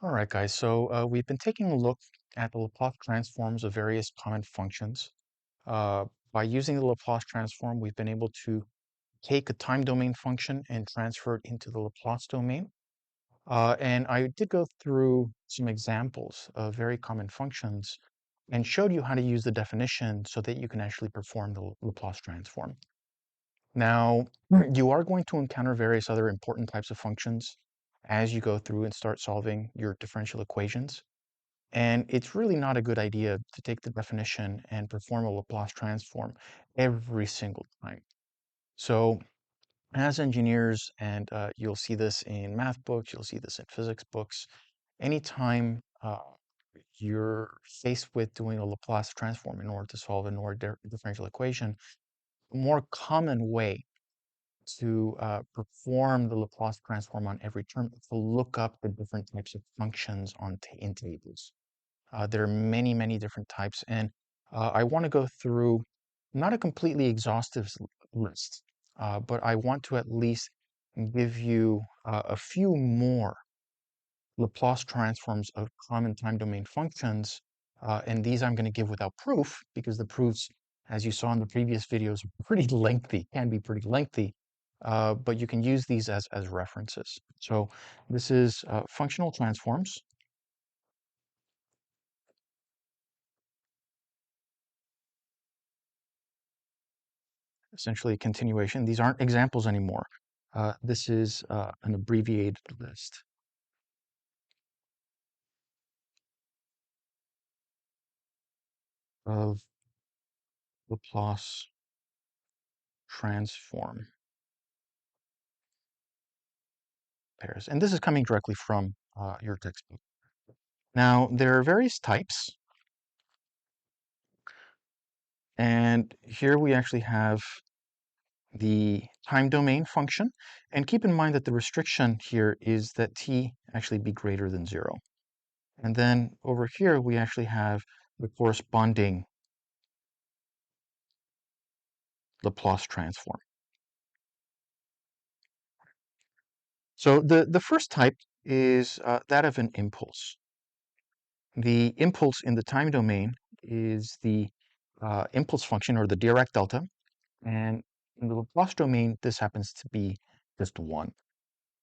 All right, guys. So we've been taking a look at the Laplace transforms of various common functions. Uh, by using the Laplace transform, we've been able to take a time domain function and transfer it into the Laplace domain. And I did go through some examples of very common functions and showed you how to use the definition so that you can actually perform the Laplace transform. Now, you are going to encounter various other important types of functions as you go through and start solving your differential equations. And it's really not a good idea to take the definition and perform a Laplace transform every single time. So as engineers, and you'll see this in math books, you'll see this in physics books, anytime you're faced with doing a Laplace transform in order to solve an ordinary differential equation, a more common way to perform the Laplace transform on every term is to look up the different types of functions in tables. There are many, many different types, and I want to go through not a completely exhaustive list, but I want to at least give you a few more Laplace transforms of common time domain functions, and these I'm going to give without proof because the proofs, as you saw in the previous videos, are pretty lengthy, can be pretty lengthy, but you can use these as references. So this is functional transforms. Essentially a continuation. These aren't examples anymore. This is an abbreviated list of Laplace transform pairs. And this is coming directly from your textbook. Now, there are various types. And here we actually have the time domain function. And keep in mind that the restriction here is that t actually be greater than 0. And then over here, we actually have the corresponding Laplace transform. So the first type is that of an impulse. The impulse in the time domain is the impulse function, or the Dirac delta. And in the Laplace domain, this happens to be just 1.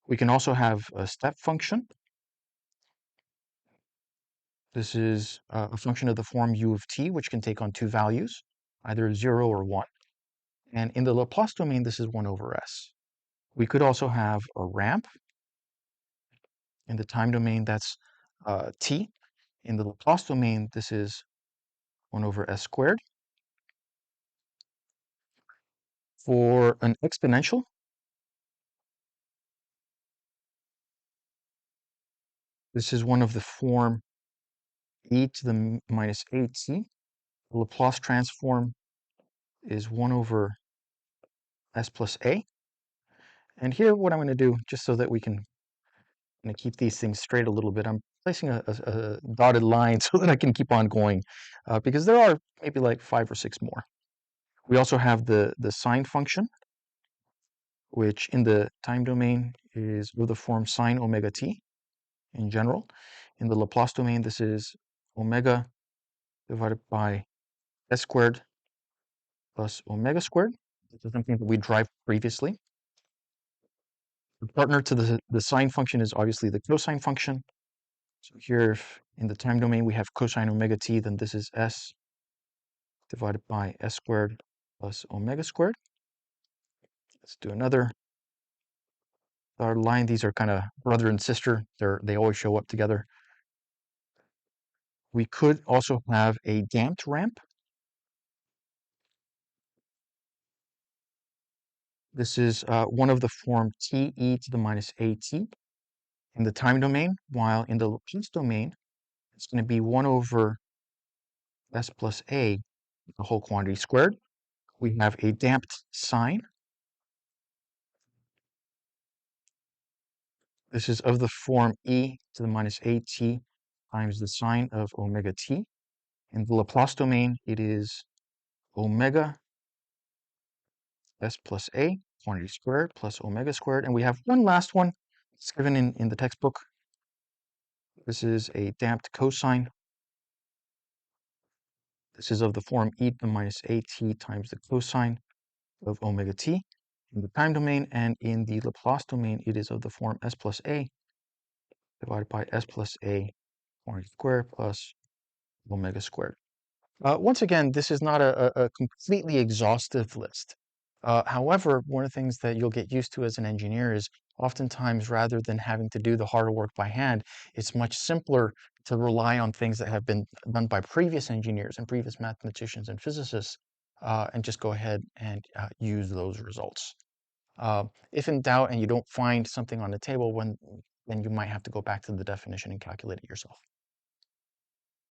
We can also have a step function. This is a function of the form u of t, which can take on two values, either 0 or 1. And in the Laplace domain, this is 1 over s. We could also have a ramp. In the time domain, that's t. In the Laplace domain, this is 1 over s squared. For an exponential, this is one of the form e to the minus at. The Laplace transform is 1 over s plus a. And here what I'm going to do, just so that we can keep these things straight a little bit, I'm placing a dotted line so that I can keep on going, because there are maybe like 5 or 6 more. We also have the sine function, which in the time domain is of the form sine omega t in general. In the Laplace domain, this is omega divided by s squared plus omega squared. This is something that we derived previously. The partner to the sine function is obviously the cosine function. So here, if in the time domain we have cosine omega t, then this is s divided by s squared plus omega squared. Let's do another dotted line. These are kind of brother and sister. They always show up together. We could also have a damped ramp. This is one of the form t e to the minus at in the time domain, while in the Laplace domain, it's going to be 1 over s plus a, the whole quantity squared. We have a damped sine. This is of the form e to the minus at times the sine of omega t. In the Laplace domain, it is omega s plus a, quantity squared, plus omega squared. And we have one last one. It's given in the textbook. This is a damped cosine. This is of the form e to the minus at times the cosine of omega t in the time domain, and in the Laplace domain, it is of the form s plus a divided by s plus a squared plus omega squared. Once again, this is not a completely exhaustive list. However, one of the things that you'll get used to as an engineer is oftentimes rather than having to do the harder work by hand, it's much simpler to rely on things that have been done by previous engineers and previous mathematicians and physicists and just go ahead and use those results. If in doubt and you don't find something on the table, then you might have to go back to the definition and calculate it yourself.